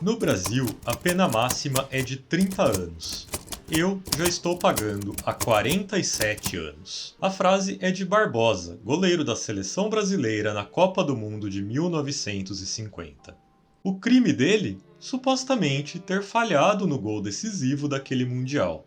No Brasil, a pena máxima é de 30 anos. Eu já estou pagando há 47 anos. A frase é de Barbosa, goleiro da seleção brasileira na Copa do Mundo de 1950. O crime dele? Supostamente ter falhado no gol decisivo daquele Mundial,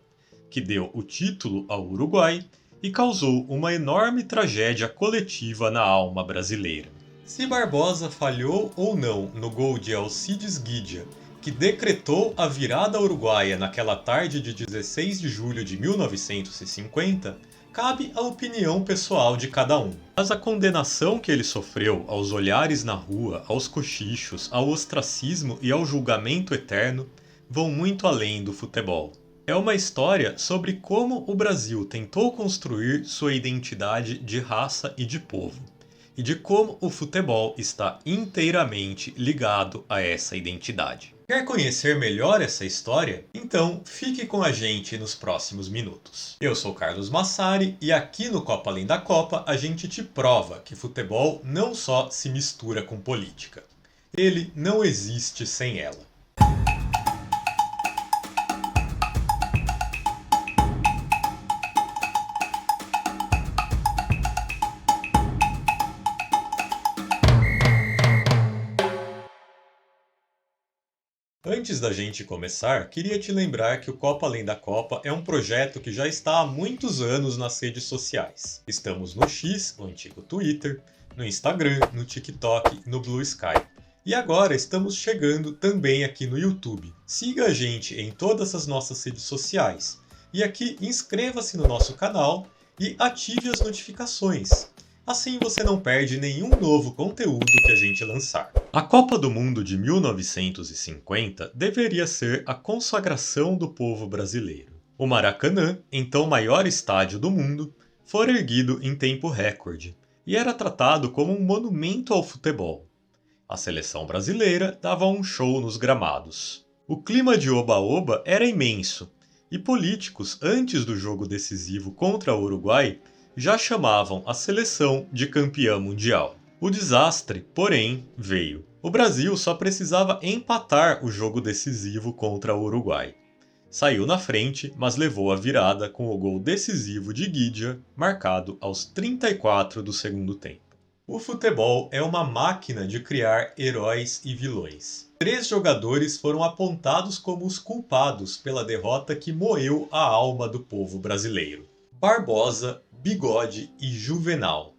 que deu o título ao Uruguai e causou uma enorme tragédia coletiva na alma brasileira. Se Barbosa falhou ou não no gol de Alcides Guidia, que decretou a virada uruguaia naquela tarde de 16 de julho de 1950, cabe à opinião pessoal de cada um. Mas a condenação que ele sofreu aos olhares na rua, aos cochichos, ao ostracismo e ao julgamento eterno vão muito além do futebol. É uma história sobre como o Brasil tentou construir sua identidade de raça e de povo, e de como o futebol está inteiramente ligado a essa identidade. Quer conhecer melhor essa história? Então fique com a gente nos próximos minutos. Eu sou Carlos Massari e aqui no Copa Além da Copa a gente te prova que futebol não só se mistura com política. Ele não existe sem ela. Antes da gente começar, queria te lembrar que o Copa Além da Copa é um projeto que já está há muitos anos nas redes sociais. Estamos no X, o antigo Twitter, no Instagram, no TikTok, no Blue Sky. E agora estamos chegando também aqui no YouTube. Siga a gente em todas as nossas redes sociais. E aqui inscreva-se no nosso canal e ative as notificações. Assim você não perde nenhum novo conteúdo que a gente lançar. A Copa do Mundo de 1950 deveria ser a consagração do povo brasileiro. O Maracanã, então maior estádio do mundo, foi erguido em tempo recorde e era tratado como um monumento ao futebol. A seleção brasileira dava um show nos gramados. O clima de oba-oba era imenso e políticos, antes do jogo decisivo contra o Uruguai, já chamavam a seleção de campeã mundial. O desastre, porém, veio. O Brasil só precisava empatar o jogo decisivo contra o Uruguai. Saiu na frente, mas levou a virada com o gol decisivo de Guidia, marcado aos 34 do segundo tempo. O futebol é uma máquina de criar heróis e vilões. 3 jogadores foram apontados como os culpados pela derrota que moeu a alma do povo brasileiro: Barbosa, Bigode e Juvenal.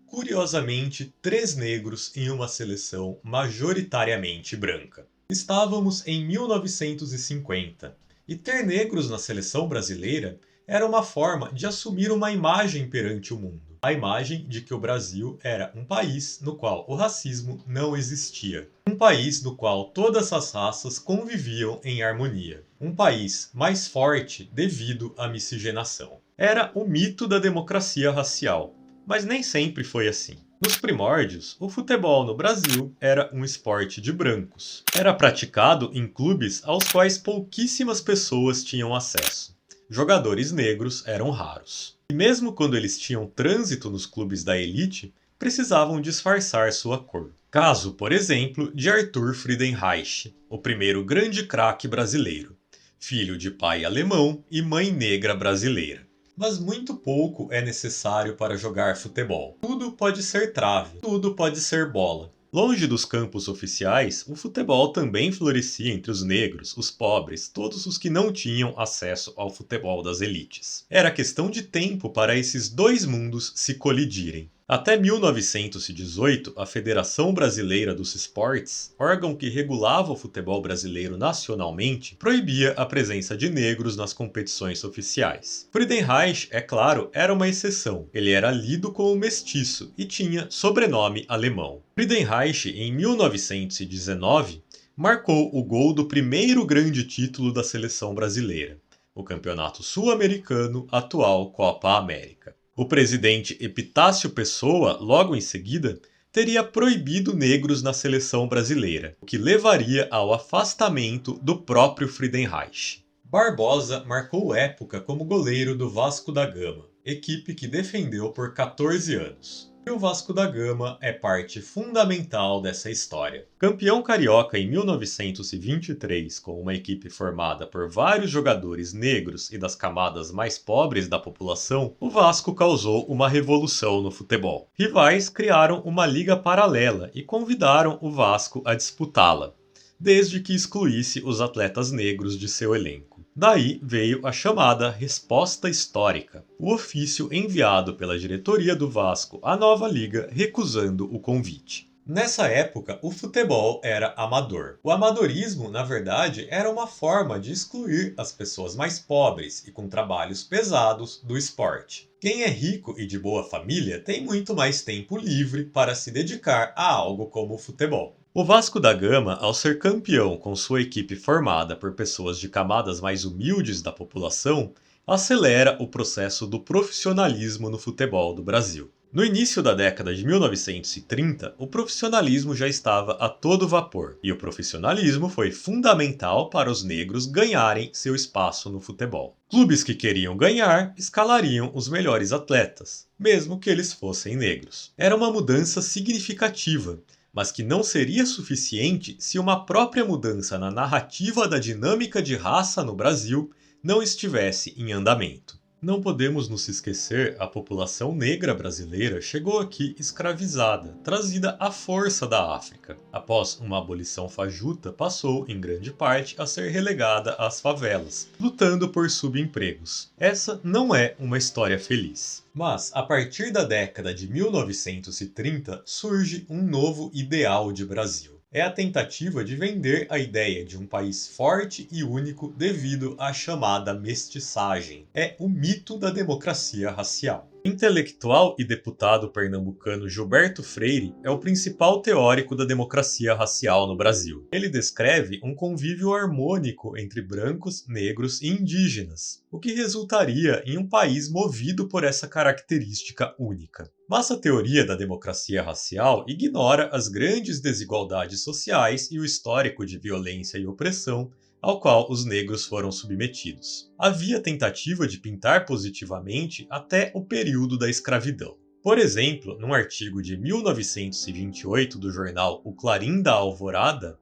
Curiosamente, 3 negros em uma seleção majoritariamente branca. Estávamos em 1950 e ter negros na seleção brasileira era uma forma de assumir uma imagem perante o mundo. A imagem de que o Brasil era um país no qual o racismo não existia. Um país no qual todas as raças conviviam em harmonia. Um país mais forte devido à miscigenação. Era o mito da democracia racial, mas nem sempre foi assim. Nos primórdios, o futebol no Brasil era um esporte de brancos. Era praticado em clubes aos quais pouquíssimas pessoas tinham acesso. Jogadores negros eram raros. E mesmo quando eles tinham trânsito nos clubes da elite, precisavam disfarçar sua cor. Caso, por exemplo, de Arthur Friedenreich, o primeiro grande craque brasileiro, filho de pai alemão e mãe negra brasileira. Mas muito pouco é necessário para jogar futebol. Tudo pode ser trave, tudo pode ser bola. Longe dos campos oficiais, o futebol também florescia entre os negros, os pobres, todos os que não tinham acesso ao futebol das elites. Era questão de tempo para esses dois mundos se colidirem. Até 1918, a Federação Brasileira dos Esportes, órgão que regulava o futebol brasileiro nacionalmente, proibia a presença de negros nas competições oficiais. Friedenreich, é claro, era uma exceção. Ele era lido como mestiço e tinha sobrenome alemão. Friedenreich, em 1919, marcou o gol do primeiro grande título da seleção brasileira, o Campeonato Sul-Americano, atual Copa América. O presidente Epitácio Pessoa, logo em seguida, teria proibido negros na seleção brasileira, o que levaria ao afastamento do próprio Friedenreich. Barbosa marcou época como goleiro do Vasco da Gama, equipe que defendeu por 14 anos. E o Vasco da Gama é parte fundamental dessa história. Campeão carioca em 1923, com uma equipe formada por vários jogadores negros e das camadas mais pobres da população, o Vasco causou uma revolução no futebol. Rivais criaram uma liga paralela e convidaram o Vasco a disputá-la, desde que excluísse os atletas negros de seu elenco. Daí veio a chamada Resposta Histórica, o ofício enviado pela diretoria do Vasco à nova liga recusando o convite. Nessa época, o futebol era amador. O amadorismo, na verdade, era uma forma de excluir as pessoas mais pobres e com trabalhos pesados do esporte. Quem é rico e de boa família tem muito mais tempo livre para se dedicar a algo como o futebol. O Vasco da Gama, ao ser campeão com sua equipe formada por pessoas de camadas mais humildes da população, acelera o processo do profissionalismo no futebol do Brasil. No início da década de 1930, o profissionalismo já estava a todo vapor, e o profissionalismo foi fundamental para os negros ganharem seu espaço no futebol. Clubes que queriam ganhar escalariam os melhores atletas, mesmo que eles fossem negros. Era uma mudança significativa, mas que não seria suficiente se uma própria mudança na narrativa da dinâmica de raça no Brasil não estivesse em andamento. Não podemos nos esquecer, a população negra brasileira chegou aqui escravizada, trazida à força da África. Após uma abolição fajuta, passou, em grande parte, a ser relegada às favelas, lutando por subempregos. Essa não é uma história feliz. Mas, a partir da década de 1930, surge um novo ideal de Brasil. É a tentativa de vender a ideia de um país forte e único devido à chamada mestiçagem. É o mito da democracia racial. Intelectual e deputado pernambucano Gilberto Freire é o principal teórico da democracia racial no Brasil. Ele descreve um convívio harmônico entre brancos, negros e indígenas, o que resultaria em um país movido por essa característica única. Mas a teoria da democracia racial ignora as grandes desigualdades sociais e o histórico de violência e opressão ao qual os negros foram submetidos. Havia tentativa de pintar positivamente até o período da escravidão. Por exemplo, num artigo de 1928 do jornal O Clarim da Alvorada,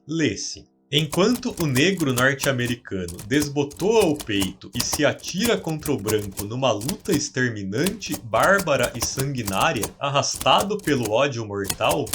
lê-se: enquanto o negro norte-americano desbotoa o peito e se atira contra o branco numa luta exterminante, bárbara e sanguinária, arrastado pelo ódio mortal,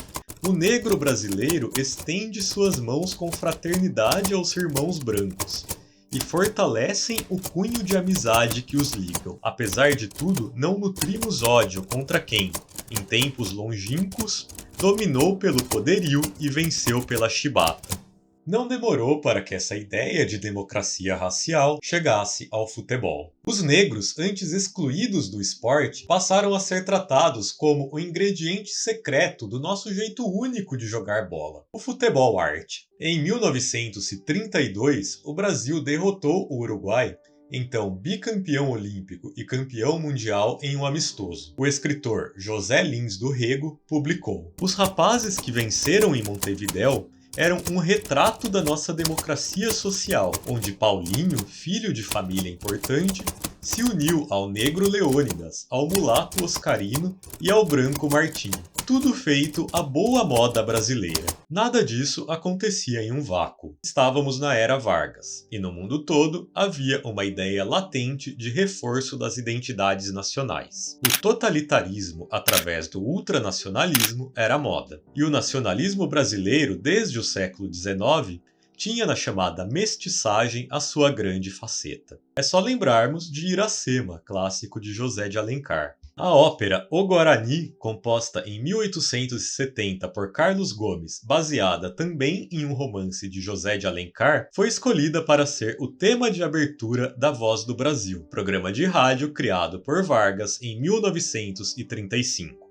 o negro brasileiro estende suas mãos com fraternidade aos irmãos brancos e fortalecem o cunho de amizade que os ligam. Apesar de tudo, não nutrimos ódio contra quem, em tempos longínquos, dominou pelo poderio e venceu pela chibata. Não demorou para que essa ideia de democracia racial chegasse ao futebol. Os negros, antes excluídos do esporte, passaram a ser tratados como o ingrediente secreto do nosso jeito único de jogar bola, o futebol arte. Em 1932, o Brasil derrotou o Uruguai, então bicampeão olímpico e campeão mundial, em um amistoso. O escritor José Lins do Rego publicou: os rapazes que venceram em Montevidéu eram um retrato da nossa democracia social, onde Paulinho, filho de família importante, se uniu ao negro Leônidas, ao mulato Oscarino e ao branco Martinho. Tudo feito à boa moda brasileira. Nada disso acontecia em um vácuo. Estávamos na era Vargas, e no mundo todo havia uma ideia latente de reforço das identidades nacionais. O totalitarismo, através do ultranacionalismo, era moda. E o nacionalismo brasileiro, desde o século XIX, tinha na chamada mestiçagem a sua grande faceta. É só lembrarmos de Iracema, clássico de José de Alencar. A ópera O Guarani, composta em 1870 por Carlos Gomes, baseada também em um romance de José de Alencar, foi escolhida para ser o tema de abertura da Voz do Brasil, programa de rádio criado por Vargas em 1935.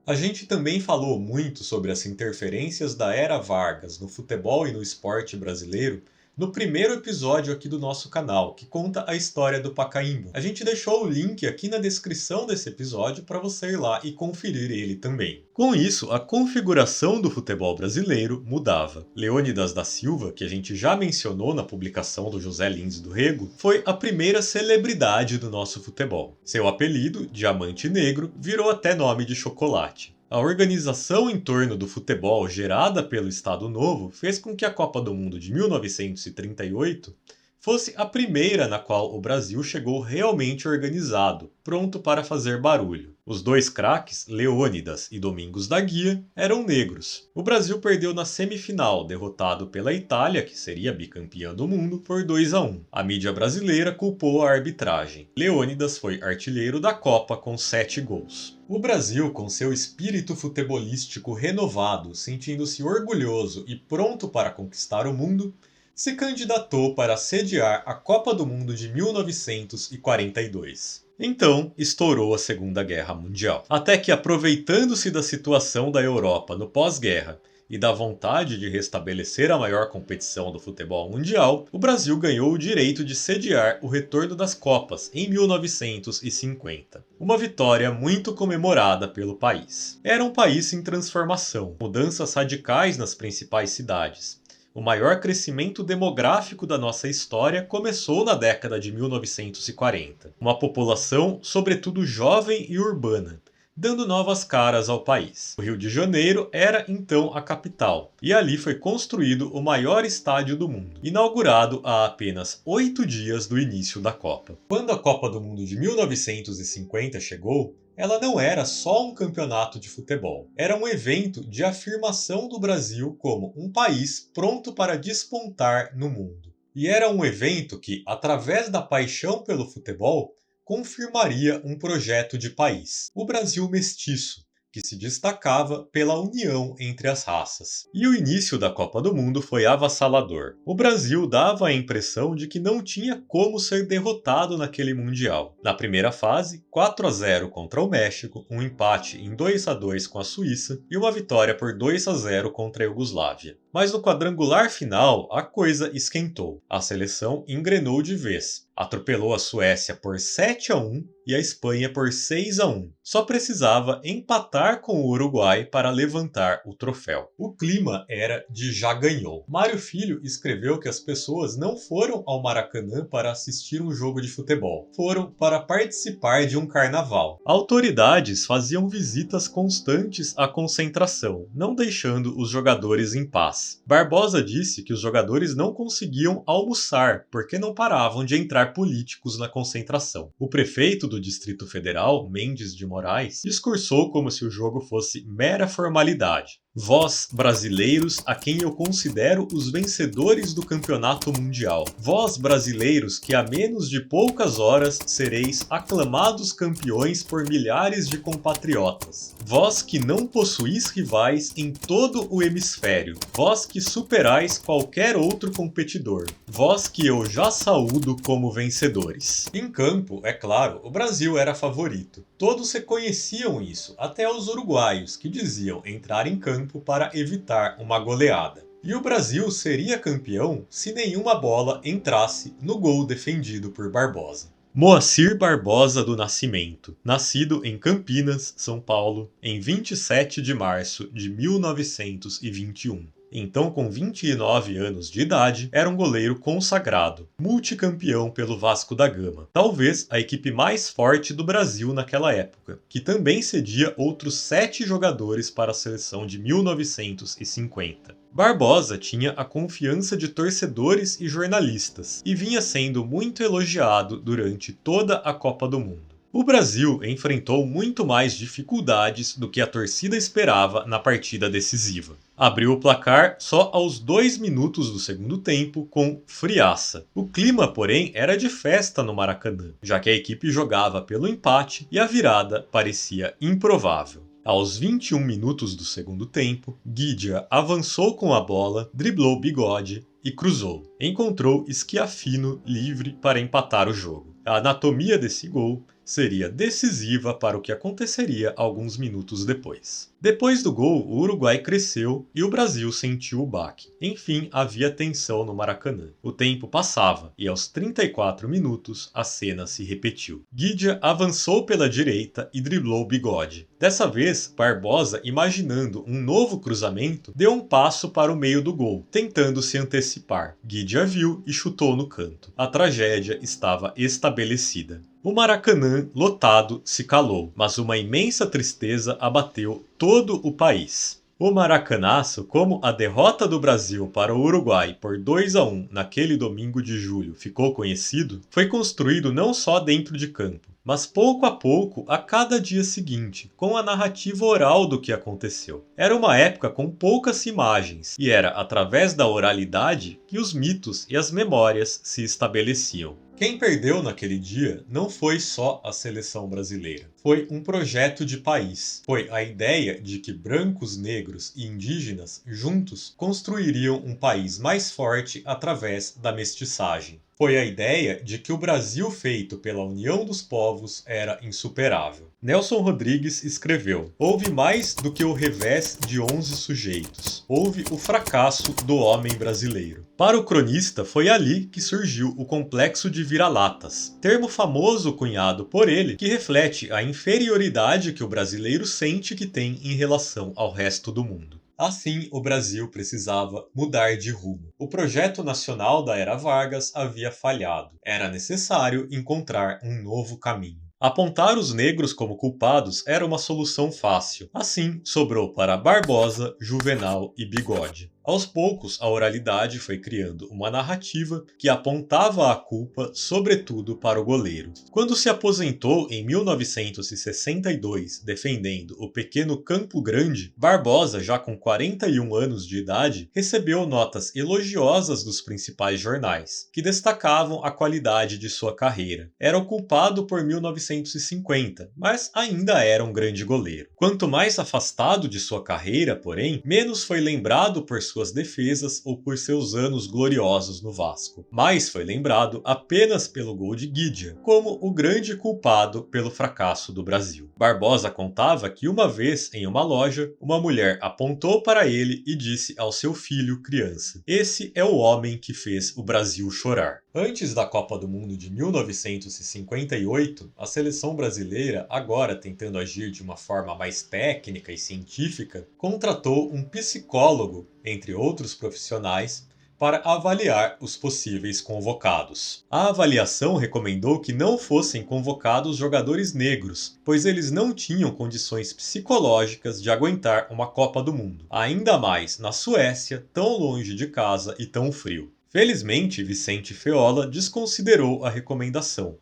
A gente também falou muito sobre as interferências da era Vargas no futebol e no esporte brasileiro no primeiro episódio aqui do nosso canal, que conta a história do Pacaembu. A gente deixou o link aqui na descrição desse episódio para você ir lá e conferir ele também. Com isso, a configuração do futebol brasileiro mudava. Leônidas da Silva, que a gente já mencionou na publicação do José Lins do Rego, foi a primeira celebridade do nosso futebol. Seu apelido, Diamante Negro, virou até nome de chocolate. A organização em torno do futebol gerada pelo Estado Novo fez com que a Copa do Mundo de 1938 fosse a primeira na qual o Brasil chegou realmente organizado, pronto para fazer barulho. Os dois craques, Leônidas e Domingos da Guia, eram negros. O Brasil perdeu na semifinal, derrotado pela Itália, que seria bicampeã do mundo, por 2-1. A mídia brasileira culpou a arbitragem. Leônidas foi artilheiro da Copa com 7 gols. O Brasil, com seu espírito futebolístico renovado, sentindo-se orgulhoso e pronto para conquistar o mundo, se candidatou para sediar a Copa do Mundo de 1942. Então, estourou a Segunda Guerra Mundial. Até que, aproveitando-se da situação da Europa no pós-guerra e da vontade de restabelecer a maior competição do futebol mundial, o Brasil ganhou o direito de sediar o retorno das Copas em 1950. Uma vitória muito comemorada pelo país. Era um país em transformação, mudanças radicais nas principais cidades. O maior crescimento demográfico da nossa história começou na década de 1940. Uma população, sobretudo jovem e urbana, dando novas caras ao país. O Rio de Janeiro era então a capital, e ali foi construído o maior estádio do mundo, inaugurado há apenas 8 dias do início da Copa. Quando a Copa do Mundo de 1950 chegou, ela não era só um campeonato de futebol. Era um evento de afirmação do Brasil como um país pronto para despontar no mundo. E era um evento que, através da paixão pelo futebol, confirmaria um projeto de país. O Brasil mestiço, que se destacava pela união entre as raças. E o início da Copa do Mundo foi avassalador. O Brasil dava a impressão de que não tinha como ser derrotado naquele Mundial. Na primeira fase, 4-0 contra o México, um empate em 2-2 com a Suíça e uma vitória por 2-0 contra a Iugoslávia. Mas no quadrangular final, a coisa esquentou. A seleção engrenou de vez. Atropelou a Suécia por 7-1 e a Espanha por 6-1. Só precisava empatar com o Uruguai para levantar o troféu. O clima era de já ganhou. Mário Filho escreveu que as pessoas não foram ao Maracanã para assistir um jogo de futebol. Foram para participar de um carnaval. Autoridades faziam visitas constantes à concentração, não deixando os jogadores em paz. Barbosa disse que os jogadores não conseguiam almoçar porque não paravam de entrar políticos na concentração. O prefeito do Distrito Federal, Mendes de Moraes, discursou como se o jogo fosse mera formalidade. Vós, brasileiros, a quem eu considero os vencedores do campeonato mundial. Vós, brasileiros, que há menos de poucas horas sereis aclamados campeões por milhares de compatriotas. Vós que não possuís rivais em todo o hemisfério. Vós que superais qualquer outro competidor. Vós que eu já saúdo como vencedores. Em campo, é claro, o Brasil era favorito. Todos reconheciam isso, até os uruguaios, que diziam entrar em campo para evitar uma goleada. E o Brasil seria campeão se nenhuma bola entrasse no gol defendido por Barbosa. Moacir Barbosa do Nascimento, nascido em Campinas, São Paulo, em 27 de março de 1921. Então, com 29 anos de idade, era um goleiro consagrado, multicampeão pelo Vasco da Gama, talvez a equipe mais forte do Brasil naquela época, que também cedia outros 7 jogadores para a seleção de 1950. Barbosa tinha a confiança de torcedores e jornalistas, e vinha sendo muito elogiado durante toda a Copa do Mundo. O Brasil enfrentou muito mais dificuldades do que a torcida esperava na partida decisiva. Abriu o placar só aos 2 minutos do segundo tempo com Friaça. O clima, porém, era de festa no Maracanã, já que a equipe jogava pelo empate e a virada parecia improvável. Aos 21 minutos do segundo tempo, Guidia avançou com a bola, driblou Bigode e cruzou. Encontrou Schiaffino livre para empatar o jogo. A anatomia desse gol seria decisiva para o que aconteceria alguns minutos depois. Depois do gol, o Uruguai cresceu e o Brasil sentiu o baque. Enfim, havia tensão no Maracanã. O tempo passava e aos 34 minutos a cena se repetiu. Guidia avançou pela direita e driblou o Bigode. Dessa vez, Barbosa, imaginando um novo cruzamento, deu um passo para o meio do gol, tentando se antecipar. Guidia viu e chutou no canto. A tragédia estava estabelecida. O Maracanã, lotado, se calou, mas uma imensa tristeza abateu todo o país. O Maracanaço, como a derrota do Brasil para o Uruguai por 2-1 naquele domingo de julho ficou conhecido, foi construído não só dentro de campo, mas pouco a pouco a cada dia seguinte, com a narrativa oral do que aconteceu. Era uma época com poucas imagens, e era através da oralidade que os mitos e as memórias se estabeleciam. Quem perdeu naquele dia não foi só a seleção brasileira. Foi um projeto de país. Foi a ideia de que brancos, negros e indígenas juntos construiriam um país mais forte através da mestiçagem. Foi a ideia de que o Brasil feito pela união dos povos era insuperável. Nelson Rodrigues escreveu: houve mais do que o revés de 11 sujeitos. Houve o fracasso do homem brasileiro. Para o cronista, foi ali que surgiu o complexo de vira-latas, termo famoso cunhado por ele que reflete a inferioridade que o brasileiro sente que tem em relação ao resto do mundo. Assim, o Brasil precisava mudar de rumo. O projeto nacional da era Vargas havia falhado. Era necessário encontrar um novo caminho. Apontar os negros como culpados era uma solução fácil. Assim, sobrou para Barbosa, Juvenal e Bigode. Aos poucos, a oralidade foi criando uma narrativa que apontava a culpa, sobretudo, para o goleiro. Quando se aposentou em 1962, defendendo o pequeno Campo Grande, Barbosa, já com 41 anos de idade, recebeu notas elogiosas dos principais jornais, que destacavam a qualidade de sua carreira. Era o culpado por 1950, mas ainda era um grande goleiro. Quanto mais afastado de sua carreira, porém, menos foi lembrado por suas defesas ou por seus anos gloriosos no Vasco. Mais foi lembrado apenas pelo gol de Guidia, como o grande culpado pelo fracasso do Brasil. Barbosa contava que uma vez, em uma loja, uma mulher apontou para ele e disse ao seu filho criança: "Esse é o homem que fez o Brasil chorar." Antes da Copa do Mundo de 1958, a seleção brasileira, agora tentando agir de uma forma mais técnica e científica, contratou um psicólogo, entre outros profissionais, para avaliar os possíveis convocados. A avaliação recomendou que não fossem convocados jogadores negros, pois eles não tinham condições psicológicas de aguentar uma Copa do Mundo, ainda mais na Suécia, tão longe de casa e tão frio. Felizmente, Vicente Feola desconsiderou a recomendação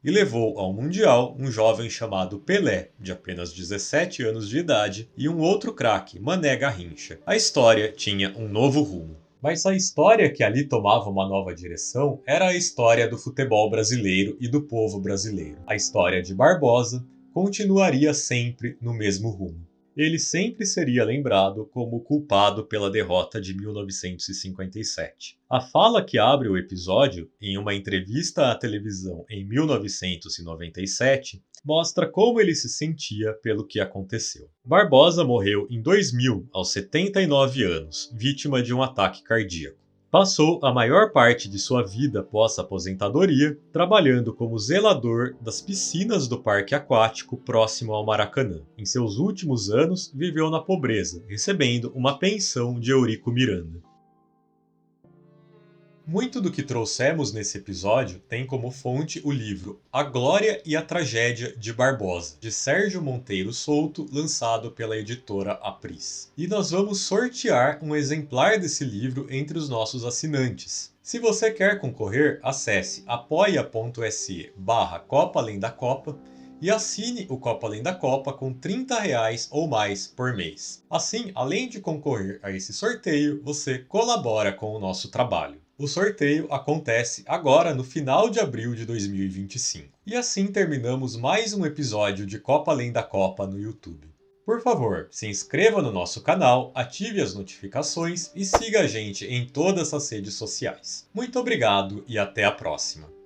e levou ao Mundial um jovem chamado Pelé, de apenas 17 anos de idade, e um outro craque, Mané Garrincha. A história tinha um novo rumo. Mas a história que ali tomava uma nova direção era a história do futebol brasileiro e do povo brasileiro. A história de Barbosa continuaria sempre no mesmo rumo. Ele sempre seria lembrado como culpado pela derrota de 1957. A fala que abre o episódio, em uma entrevista à televisão em 1997, mostra como ele se sentia pelo que aconteceu. Barbosa morreu em 2000, aos 79 anos, vítima de um ataque cardíaco. Passou a maior parte de sua vida pós-aposentadoria trabalhando como zelador das piscinas do parque aquático próximo ao Maracanã. Em seus últimos anos, viveu na pobreza, recebendo uma pensão de Eurico Miranda. Muito do que trouxemos nesse episódio tem como fonte o livro A Glória e a Tragédia de Barbosa, de Sérgio Monteiro Souto, lançado pela editora Apris. E nós vamos sortear um exemplar desse livro entre os nossos assinantes. Se você quer concorrer, acesse apoia.se/Copa Além da Copa e assine o Copa Além da Copa com R$30 ou mais por mês. Assim, além de concorrer a esse sorteio, você colabora com o nosso trabalho. O sorteio acontece agora no final de abril de 2025. E assim terminamos mais um episódio de Copa Além da Copa no YouTube. Por favor, se inscreva no nosso canal, ative as notificações e siga a gente em todas as redes sociais. Muito obrigado e até a próxima!